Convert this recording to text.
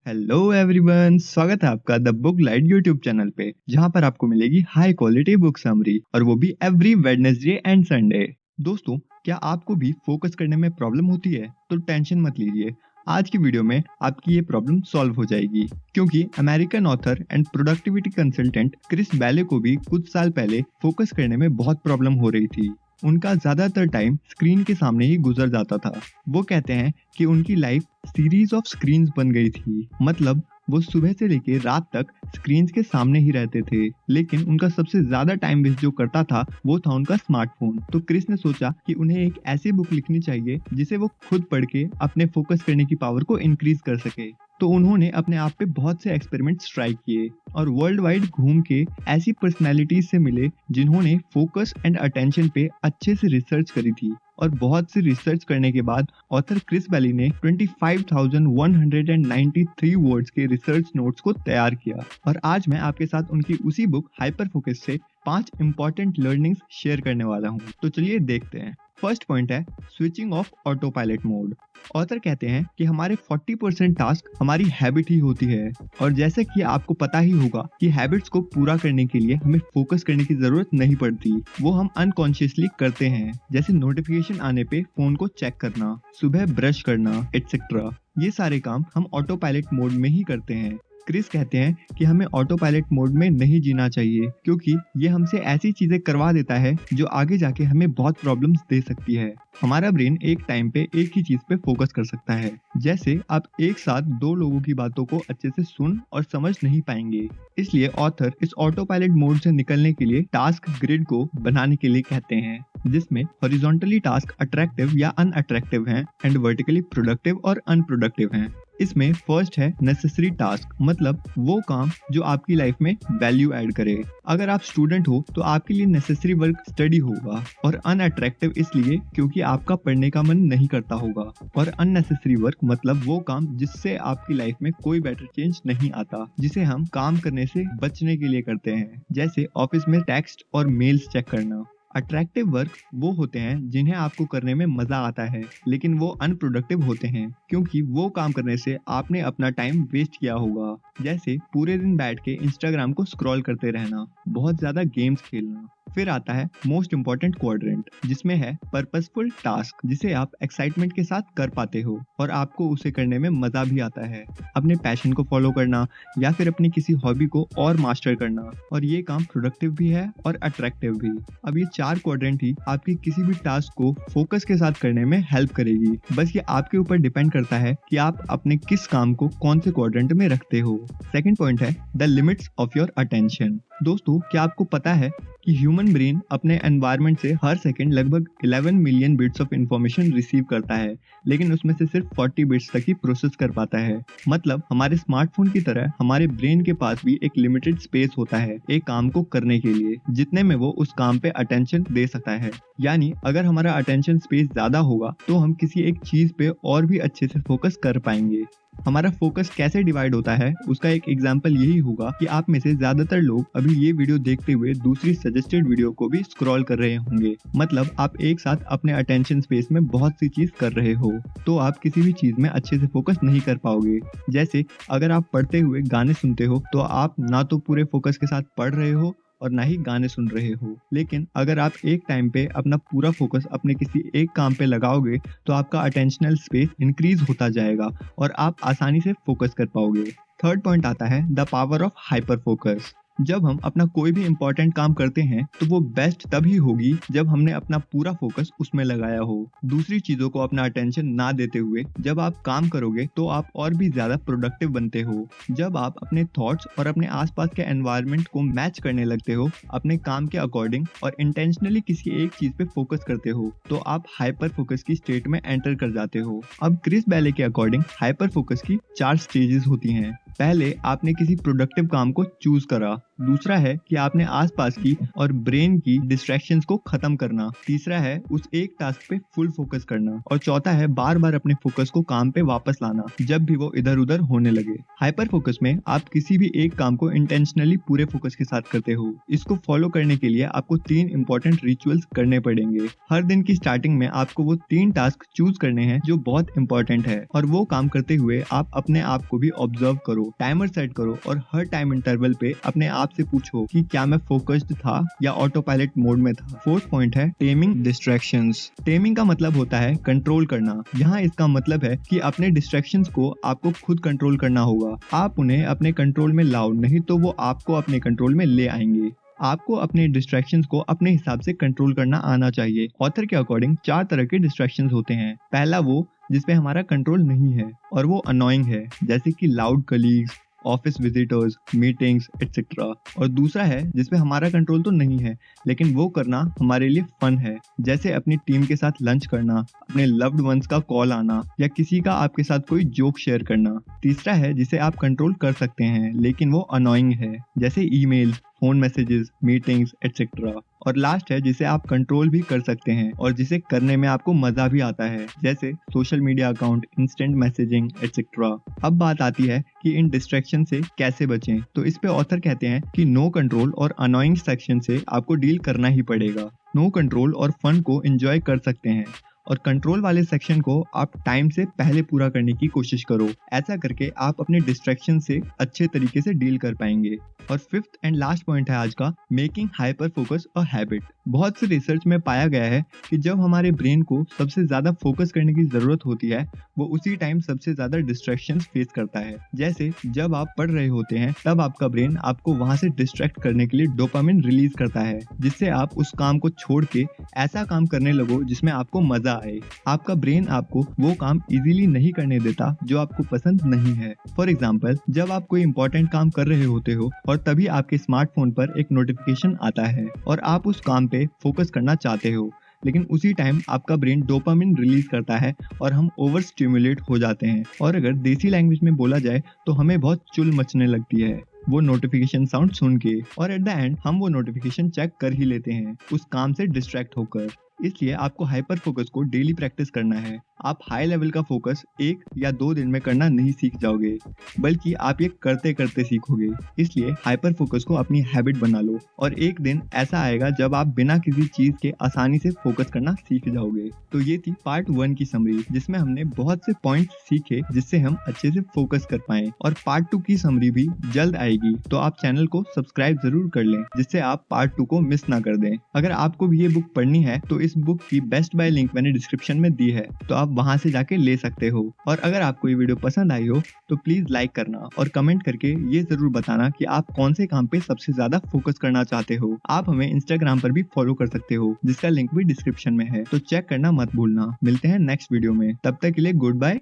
Hello everyone, स्वागत है आपका the book light YouTube channel पे, जहां पर आपको मिलेगी हाई क्वालिटी बुक समरी और वो भी एवरी वेडनेसडे एंड संडे। दोस्तों, क्या आपको भी फोकस करने में प्रॉब्लम होती है? तो टेंशन मत लीजिए। आज की वीडियो में आपकी ये प्रॉब्लम सॉल्व हो जाएगी, क्योंकि American author and productivity consultant Chris Bailey को भी कुछ साल पहले फोकस करने में बहुत प्रॉब्लम हो रही थी। उनका ज्यादातर टाइम स्क्रीन के सामने ही गुजर जाता था। वो कहते हैं कि उनकी लाइफ सीरीज ऑफ स्क्रीन्स बन गई थी। मतलब वो सुबह से लेकर रात तक स्क्रीन्स के सामने ही रहते थे, लेकिन उनका सबसे ज्यादा टाइम वेस्ट जो करता था वो था उनका स्मार्टफोन। तो क्रिस ने सोचा कि उन्हें एक ऐसी बुक लिखनी चाहिए जिसे वो खुद पढ़ के अपने फोकस करने की पावर को इंक्रीज कर सके। तो उन्होंने अपने आप पे बहुत से एक्सपेरिमेंट्स ट्राई किए और वर्ल्ड वाइड घूम के ऐसी पर्सनैलिटीज से मिले जिन्होंने फोकस एंड अटेंशन पे अच्छे से रिसर्च करी थी। और बहुत सी रिसर्च करने के बाद ऑथर क्रिस बैली ने 25,193 वर्ड्स के रिसर्च नोट्स को तैयार किया। और आज मैं आपके साथ उनकी उसी बुक हाइपर फोकस से 5 इंपॉर्टेंट लर्निंग्स शेयर करने वाला हूँ। तो चलिए देखते हैं। फर्स्ट पॉइंट है switching off auto pilot mode. Author कहते हैं कि हमारे 40% टास्क हमारी हैबिट ही होती है, और जैसे कि आपको पता ही होगा कि हैबिट्स को पूरा करने के लिए हमें फोकस करने की जरूरत नहीं पड़ती, वो हम अनकॉन्शियसली करते हैं। जैसे नोटिफिकेशन आने पे फोन को चेक करना, सुबह ब्रश करना एटसेट्रा। ये सारे काम हम ऑटो पायलट मोड में ही करते हैं। क्रिस कहते हैं कि हमें ऑटो पायलट मोड में नहीं जीना चाहिए, क्योंकि ये हमसे ऐसी चीजें करवा देता है जो आगे जाके हमें बहुत प्रॉब्लम्स दे सकती है। हमारा ब्रेन एक टाइम पे एक ही चीज पे फोकस कर सकता है। जैसे आप एक साथ दो लोगों की बातों को अच्छे से सुन और समझ नहीं पाएंगे। इसलिए ऑथर इस ऑटो पायलट मोड से निकलने के लिए टास्क ग्रिड को बनाने के लिए कहते हैं, जिसमें हॉरिजॉन्टली टास्क अट्रैक्टिव या अनअट्रैक्टिव हैं एंड वर्टिकली प्रोडक्टिव और अनप्रोडक्टिव हैं। इसमें फर्स्ट है नेसेसरी टास्क, मतलब वो काम जो आपकी लाइफ में वैल्यू ऐड करे। अगर आप स्टूडेंट हो तो आपके लिए नेसेसरी वर्क स्टडी होगा, और अनअट्रैक्टिव इसलिए क्योंकि आपका पढ़ने का मन नहीं करता होगा। और अननेसेसरी वर्क मतलब वो काम जिससे आपकी लाइफ में कोई बेटर चेंज नहीं आता, जिसे हम काम करने से बचने के लिए करते हैं, जैसे ऑफिस में टेक्स्ट और मेल्स चेक करना। अट्रैक्टिव वर्क वो होते हैं जिन्हें आपको करने में मजा आता है, लेकिन वो अनप्रोडक्टिव होते हैं क्योंकि वो काम करने से आपने अपना टाइम वेस्ट किया होगा। जैसे पूरे दिन बैठ के इंस्टाग्राम को स्क्रॉल करते रहना, बहुत ज्यादा गेम्स खेलना। फिर आता है मोस्ट इम्पॉर्टेंट क्वाड्रेंट, जिसमें है पर्पसफुल टास्क, जिसे आप एक्साइटमेंट के साथ कर पाते हो और आपको उसे करने में मजा भी आता है। अपने पैशन को फॉलो करना या फिर अपनी किसी हॉबी को और मास्टर करना, और ये काम प्रोडक्टिव भी है और अट्रैक्टिव भी। अब ये 4 क्वाड्रेंट ही आपकी किसी भी टास्क को फोकस के साथ करने में हेल्प करेगी। बस ये आपके ऊपर डिपेंड करता है कि आप अपने किस काम को कौन से क्वाड्रेंट में रखते हो। सेकंड पॉइंट है the limits of your attention. दोस्तों, क्या आपको पता है कि ह्यूमन ब्रेन अपने एनवायरनमेंट से हर सेकंड लगभग 11 million bits of information receive करता है, लेकिन उसमें से सिर्फ 40 बिट्स तक ही प्रोसेस कर पाता है। मतलब हमारे स्मार्टफोन की तरह हमारे ब्रेन के पास भी एक लिमिटेड स्पेस होता है एक काम को करने के लिए, जितने में वो उस काम पे अटेंशन दे सकता है। यानी अगर हमारा अटेंशन स्पेस ज्यादा होगा तो हम किसी एक चीज पे और भी अच्छे से फोकस कर पाएंगे। हमारा फोकस कैसे डिवाइड होता है उसका एक एग्जांपल यही होगा कि आप में से ज्यादातर लोग अभी ये वीडियो देखते हुए दूसरी सजेस्टेड वीडियो को भी स्क्रॉल कर रहे होंगे। मतलब आप एक साथ अपने अटेंशन स्पेस में बहुत सी चीज कर रहे हो, तो आप किसी भी चीज में अच्छे से फोकस नहीं कर पाओगे। जैसे अगर आप पढ़ते हुए गाने सुनते हो तो आप ना तो पूरे फोकस के साथ पढ़ रहे हो और ना ही गाने सुन रहे हो। लेकिन अगर आप एक टाइम पे अपना पूरा फोकस अपने किसी एक काम पे लगाओगे तो आपका अटेंशनल स्पेस इंक्रीज होता जाएगा और आप आसानी से फोकस कर पाओगे। थर्ड पॉइंट आता है the power of hyper focus. जब हम अपना कोई भी इम्पोर्टेंट काम करते हैं तो वो बेस्ट तभी होगी जब हमने अपना पूरा फोकस उसमें लगाया हो। दूसरी चीजों को अपना अटेंशन ना देते हुए जब आप काम करोगे तो आप और भी ज्यादा प्रोडक्टिव बनते हो। जब आप अपने थॉट्स और अपने आसपास के एनवायरनमेंट को मैच करने लगते हो अपने काम के अकॉर्डिंग और इंटेंशनली किसी एक चीज पे फोकस करते हो, तो आप हाइपर फोकस की स्टेट में एंटर कर जाते हो। अब क्रिस बैले के अकॉर्डिंग हाइपर फोकस की 4 स्टेजेस होती हैं। पहले आपने किसी प्रोडक्टिव काम को चूज करा, दूसरा है कि आपने आसपास की और ब्रेन की डिस्ट्रैक्शंस को खत्म करना। तीसरा है उस एक टास्क पे फुल फोकस करना। और चौथा है बार बार अपने फोकस को काम पे वापस लाना जब भी वो इधर उधर होने लगे। हाइपर फोकस में आप किसी भी एक काम को इंटेंशनली पूरे फोकस के साथ करते हो। इसको फॉलो करने के लिए आपको 3 इंपॉर्टेंट रिचुअल्स करने पड़ेंगे। हर दिन की स्टार्टिंग में आपको वो 3 टास्क चूज करने हैं जो बहुत इंपॉर्टेंट है, और वो काम करते हुए आप अपने आप को भी ऑब्जर्व करो, टाइमर सेट करो और हर टाइम इंटरवल पे अपने आप से पूछो कि क्या मैं फोकस्ड था या ऑटो पायलट मोड में था। फोर्थ पॉइंट है टेमिंग डिस्ट्रैक्शंस। टेमिंग का मतलब होता है कंट्रोल करना। यहाँ इसका मतलब है कि अपने डिस्ट्रैक्शंस को आपको खुद कंट्रोल करना होगा। आप उन्हें अपने कंट्रोल में लाओ, नहीं तो वो आपको अपने कंट्रोल में ले आएंगे। आपको अपने डिस्ट्रैक्शंस को अपने हिसाब से कंट्रोल करना आना चाहिए। ऑथर के अकॉर्डिंग 4 तरह के डिस्ट्रैक्शंस होते हैं। पहला वो जिसपे हमारा कंट्रोल नहीं है और वो अनोइंग है, जैसे कि loud colleagues, office visitors, meetings etcetera. और दूसरा है जिसपे हमारा कंट्रोल तो नहीं है लेकिन वो करना हमारे लिए फन है, जैसे अपनी टीम के साथ लंच करना, अपने लव्ड वंस का कॉल आना या किसी का आपके साथ कोई जोक शेयर करना। तीसरा है जिसे आप कंट्रोल कर सकते हैं लेकिन वो अनोइंग है, जैसे email, phone messages, meetings etcetera. और लास्ट है जिसे आप कंट्रोल भी कर सकते हैं और जिसे करने में आपको मजा भी आता है, जैसे social media account, instant messaging etcetera. अब बात आती है कि इन डिस्ट्रैक्शन से कैसे बचें। तो इस पे ऑथर कहते हैं कि नो कंट्रोल और अनोइंग सेक्शन से आपको डील करना ही पड़ेगा। नो कंट्रोल और फन को एंजॉय कर सकते हैं और कंट्रोल वाले सेक्शन को आप टाइम से पहले पूरा करने की कोशिश करो। ऐसा करके आप अपने डिस्ट्रैक्शन से अच्छे तरीके से डील कर पाएंगे। और फिफ्थ एंड लास्ट पॉइंट है आज का, making hyper focus a habit. बहुत से रिसर्च में पाया गया है कि जब हमारे ब्रेन को सबसे ज्यादा फोकस करने की जरूरत होती है वो उसी टाइम सबसे ज्यादा डिस्ट्रैक्शंस फेस करता है। जैसे जब आप पढ़ रहे होते हैं तब आपका ब्रेन आपको वहां से डिस्ट्रैक्ट करने के लिए डोपामिन रिलीज करता है, जिससे आप उस काम को छोड़ के ऐसा काम करने लगो जिसमें आपको मजा आए। आपका ब्रेन आपको वो काम इजीली नहीं करने देता जो आपको पसंद नहीं है। फॉर एग्जाम्पल, जब आप कोई इंपॉर्टेंट काम कर रहे होते हो और तभी आपके स्मार्टफोन पर एक नोटिफिकेशन आता है और आप उस काम पे फोकस करना चाहते हो, लेकिन उसी टाइम आपका ब्रेन डोपामिन रिलीज करता है और हम ओवर स्टिमुलेट हो जाते हैं। और अगर देसी लैंग्वेज में बोला जाए तो हमें बहुत चुल मचने लगती है वो नोटिफिकेशन साउंड सुन के, और एट द एंड हम वो नोटिफिकेशन चेक कर ही लेते हैं उस काम से डिस्ट्रैक्ट होकर। इसलिए आपको हाइपर फोकस को डेली प्रैक्टिस करना है। आप हाई लेवल का फोकस 1 या 2 दिन में करना नहीं सीख जाओगे, बल्कि आप ये करते करते सीखोगे। इसलिए हाइपर फोकस को अपनी हैबिट बना लो और एक दिन ऐसा आएगा जब आप बिना किसी चीज के आसानी से फोकस करना सीख जाओगे। तो ये थी पार्ट 1 की समरी, जिसमें हमने बहुत से पॉइंट्स सीखे जिससे हम अच्छे से फोकस कर पाए। और पार्ट 2 की समरी भी जल्द आएगी, तो आप चैनल को सब्सक्राइब जरूर कर लें जिससे आप पार्ट 2 को मिस ना कर दें। अगर आपको भी ये बुक पढ़नी है तो इस बुक की बेस्ट बाय लिंक मैंने डिस्क्रिप्शन में दी है, तो आप वहां से जाके ले सकते हो। और अगर आपको ये वीडियो पसंद आई हो तो प्लीज लाइक करना और कमेंट करके ये जरूर बताना कि आप कौन से काम पे सबसे ज्यादा फोकस करना चाहते हो। आप हमें इंस्टाग्राम पर भी फॉलो कर सकते हो जिसका लिंक भी डिस्क्रिप्शन में है, तो चेक करना मत भूलना। मिलते हैं नेक्स्ट वीडियो में, तब तक के लिए गुड बाय।